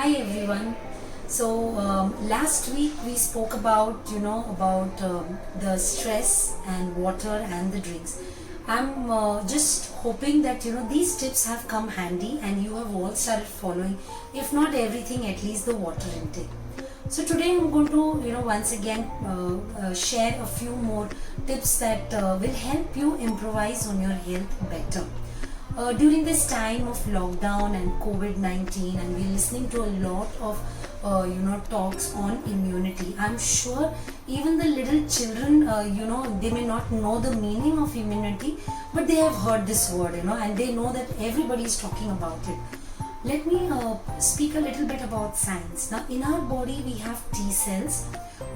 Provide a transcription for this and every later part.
Hi everyone. Last week we spoke about the stress and water and the drinks. I'm just hoping that these tips have come handy and you have all started following, if not everything, at least the water intake. So today I'm going to once again share a few more tips that will help you improvise on your health better. During this time of lockdown and COVID-19, and we're listening to a lot of talks on immunity. I'm sure even the little children, they may not know the meaning of immunity, but they have heard this word, and they know that everybody is talking about it. Let me speak a little bit about science. Now, in our body, we have T cells,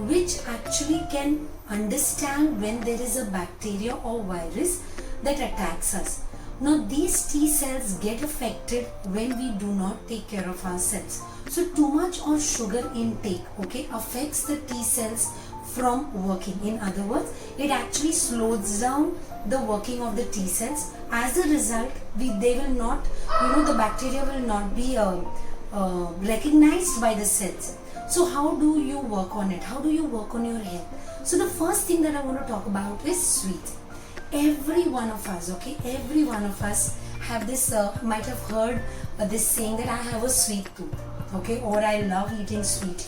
which actually can understand when there is a bacteria or virus that attacks us. Now, these T cells get affected when we do not take care of ourselves. So, too much of sugar intake, affects the T cells from working. In other words, it actually slows down the working of the T cells. As a result, they will not, the bacteria will not be recognized by the cells. So how do you work on it? How do you work on your health? So the first thing that I want to talk about is sweet. Every one of us have this, might have heard this saying that I have a sweet tooth, or I love eating sweet,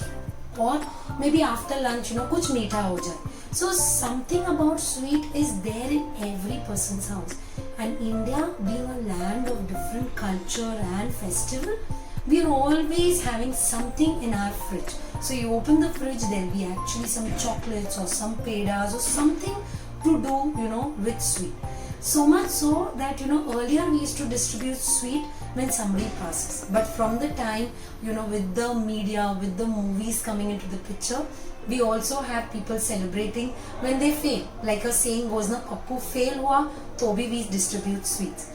or maybe after lunch, kuch meetha ho jaye. So something about sweet is there in every person's house. And India being a land of different culture and festival, we are always having something in our fridge. So you open the fridge, there'll be actually some chocolates or some pedas or something to do, with sweet. So much so that, earlier we used to distribute sweet when somebody passes. But from the time, with the media, with the movies coming into the picture, we also have people celebrating when they fail. Like a saying goes, na, Pappu fail hua, to bhi we distribute sweets.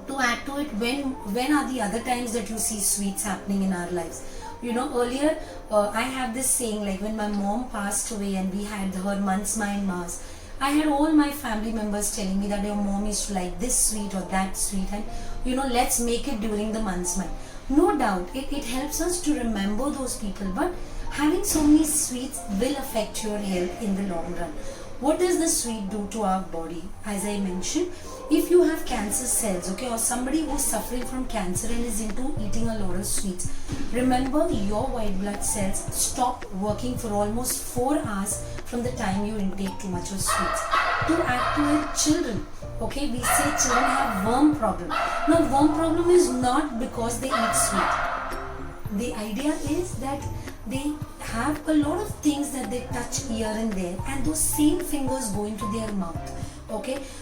To add to it, when are the other times that you see sweets happening in our lives? Earlier, I have this saying, like when my mom passed away and we had her Mansmain Mass, I had all my family members telling me that your mom used to like this sweet or that sweet, and let's make it during the Mansmain. No doubt, it helps us to remember those people, but having so many sweets will affect your health in the long run. What does the sweet do to our body? As I mentioned, if you have cancer cells, or somebody who's suffering from cancer and is into eating a lot of sweets, remember your white blood cells stop working for almost 4 hours from the time you intake too much of sweets. To add to it, children, we say children have worm problem. Now, worm problem is not because they eat sweet. The idea is that they have a lot of things that they touch here and there, and those same fingers go into their mouth.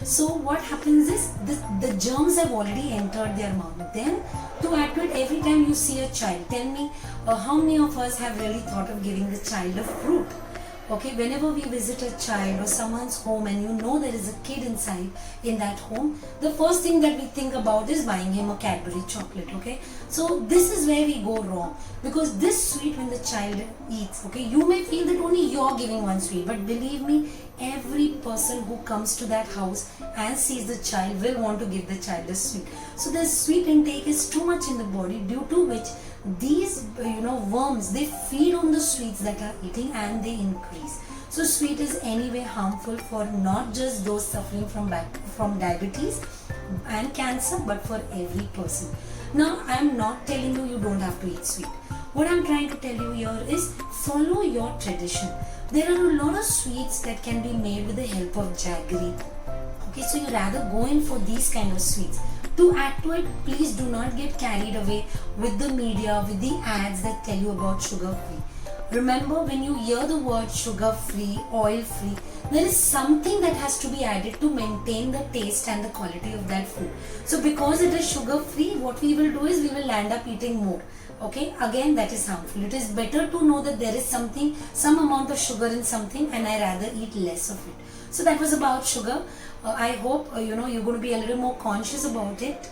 So what happens is the germs have already entered their mouth. Then to add to it, every time you see a child, tell me how many of us have really thought of giving the child a fruit? Whenever we visit a child or someone's home and there is a kid inside in that home, the first thing that we think about is buying him a Cadbury chocolate. So this is where we go wrong, because this sweet, when the child eats, you may feel that only you're giving one sweet, but believe me, every person who comes to that house and sees the child will want to give the child a sweet. So the sweet intake is too much in the body, due to which these worms, they feed on the sweets that are eating and they increase. So sweet is anyway harmful for not just those suffering from diabetes and cancer, but for every person. Now, I am not telling you don't have to eat sweet. What I am trying to tell you here is follow your tradition. There are a lot of sweets that can be made with the help of jaggery. So you rather go in for these kind of sweets. To add to it, please do not get carried away with the media, with the ads that tell you about sugar free. Remember, when you hear the word sugar free, oil free, there is something that has to be added to maintain the taste and the quality of that food. So because it is sugar free, what we will do is we will end up eating more. Again, that is harmful. It is better to know that there is some amount of sugar in something, and I rather eat less of it. So that was about sugar. I hope you're going to be a little more conscious about it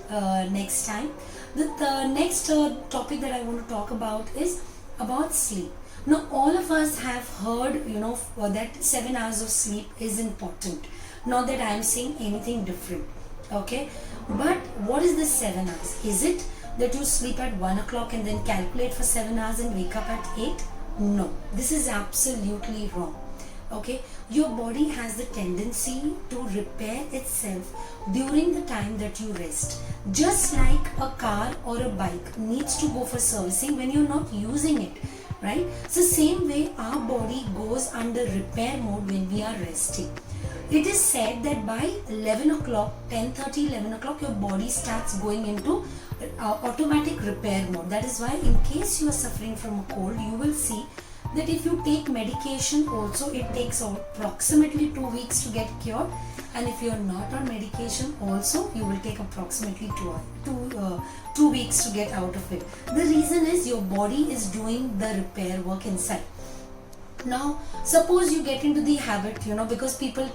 next time. The next topic that I want to talk about is about sleep. Now, all of us have heard, that 7 hours of sleep is important. Not that I am saying anything different. But what is the 7 hours? Is it that you sleep at 1 o'clock and then calculate for 7 hours and wake up at 8? No, this is absolutely wrong. Okay, your body has the tendency to repair itself during the time that you rest. Just like a car or a bike needs to go for servicing when you're not using it, right? So same way our body goes under repair mode when we are resting. It is said that by 11 o'clock, 10:30, 11 o'clock, your body starts going into automatic repair mode. That is why in case you are suffering from a cold, you will see that if you take medication also, it takes approximately 2 weeks to get cured, and if you are not on medication also, you will take approximately two weeks to get out of it. The reason is your body is doing the repair work inside. Now suppose you get into the habit, because people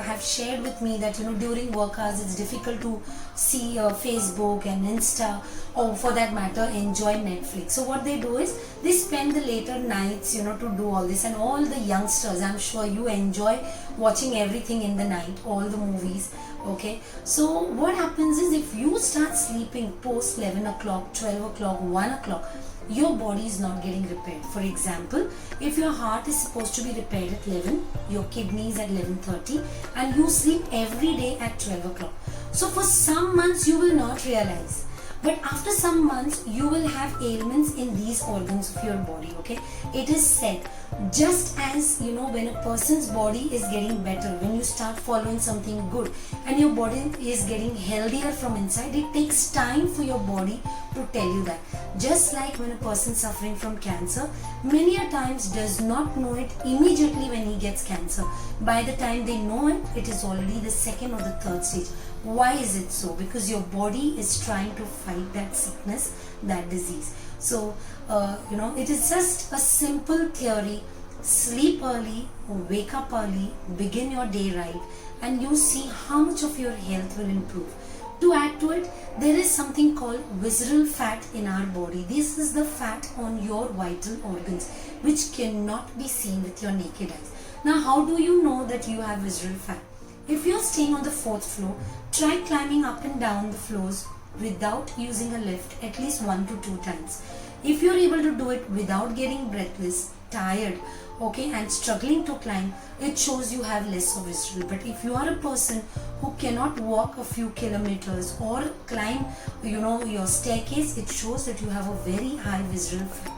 have shared with me that during work hours it's difficult to see Facebook and Insta, or for that matter enjoy Netflix. So what they do is they spend the later nights to do all this. And all the youngsters, I'm sure you enjoy watching everything in the night, all the movies. Okay, so what happens is if you start sleeping post 11 o'clock, 12 o'clock, 1 o'clock, your body is not getting repaired. For example, if your heart is supposed to be repaired at 11, your kidneys at 11:30, and you sleep every day at 12 o'clock. So for some months you will not realize, but after some months you will have ailments in these organs of your body. Okay, it is said, just as when a person's body is getting better, when you start following something good and your body is getting healthier from inside, it takes time for your body to tell you that. Just like when a person suffering from cancer, many a times does not know it immediately when he gets cancer. By the time they know it, it is already the second or the third stage. Why is it so? Because your body is trying to fight that sickness, that disease. So it is just a simple theory. Sleep early, wake up early, begin your day right, and you see how much of your health will improve. To add to it, there is something called visceral fat in our body. This is the fat on your vital organs which cannot be seen with your naked eyes. Now how do you know that you have visceral fat? If you are staying on the 4th floor, try climbing up and down the floors without using a lift at least 1 to 2 times. If you are able to do it without getting breathless, tired, okay, and struggling to climb, it shows you have less of visceral. But if you are a person who cannot walk a few kilometers or climb your staircase, it shows that you have a very high visceral fat.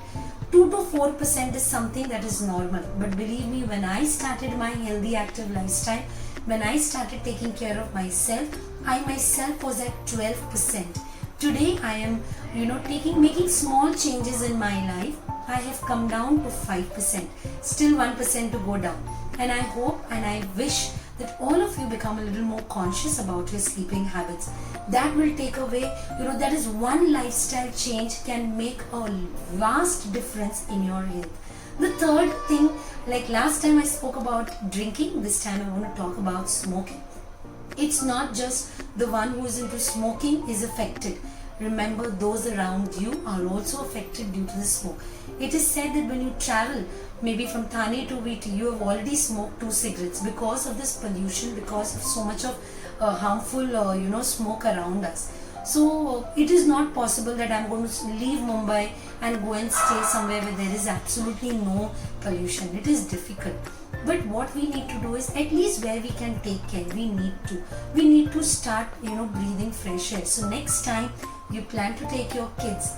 2 to 4% is something that is normal. But believe me, when I started my healthy active lifestyle, when I started taking care of myself, I myself was at 12%. Today I am making small changes in my life. I have come down to 5%, still 1% to go down. And I hope and I wish that all of you become a little more conscious about your sleeping habits. That will take away, that is one lifestyle change can make a vast difference in your health. The third thing, like last time I spoke about drinking, this time I want to talk about smoking. It's not just the one who is into smoking is affected. Remember, those around you are also affected due to the smoke. It is said that when you travel, maybe from Thane to VT, you have already smoked 2 cigarettes because of this pollution, because of so much of harmful, smoke around us. So it is not possible that I'm going to leave Mumbai and go and stay somewhere where there is absolutely no pollution. It is difficult. But what we need to do is, at least where we can take care, we need to start breathing fresh air. So next time you plan to take your kids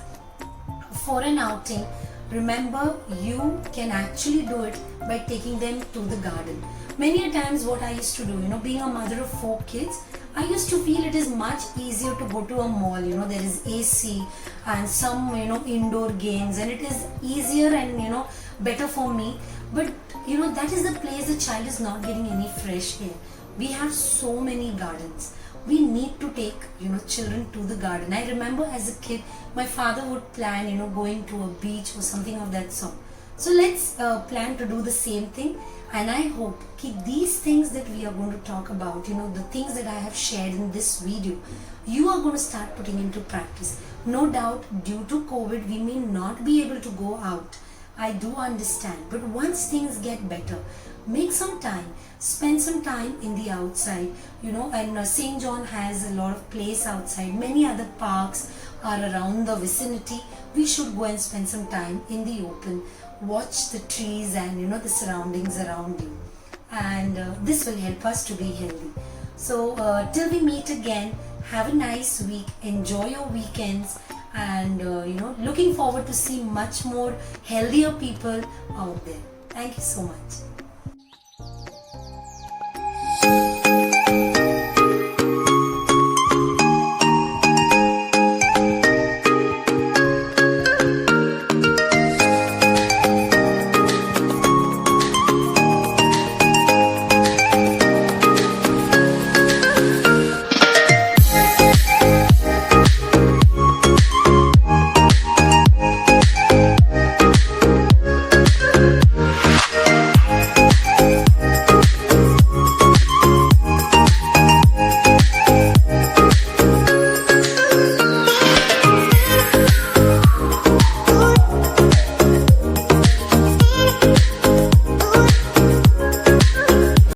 for an outing, remember you can actually do it by taking them to the garden. Many a times what I used to do, being a mother of 4 kids, I used to feel it is much easier to go to a mall. There is AC and some indoor games, and it is easier and better for me. But that is the place the child is not getting any fresh air. We have so many gardens. We need to take children to the garden. I remember as a kid, my father would plan going to a beach or something of that sort. So let's plan to do the same thing. And I hope these things that we are going to talk about, the things that I have shared in this video, you are going to start putting into practice. No doubt, due to COVID, we may not be able to go out. I do understand. But once things get better, make some time, spend some time in the outside, and St. John has a lot of place outside, many other parks, are around the vicinity, we should go and spend some time in the open, watch the trees and the surroundings around you, and this will help us to be healthy. So till we meet again, have a nice week, enjoy your weekends, and looking forward to see much more healthier people out there. Thank you so much.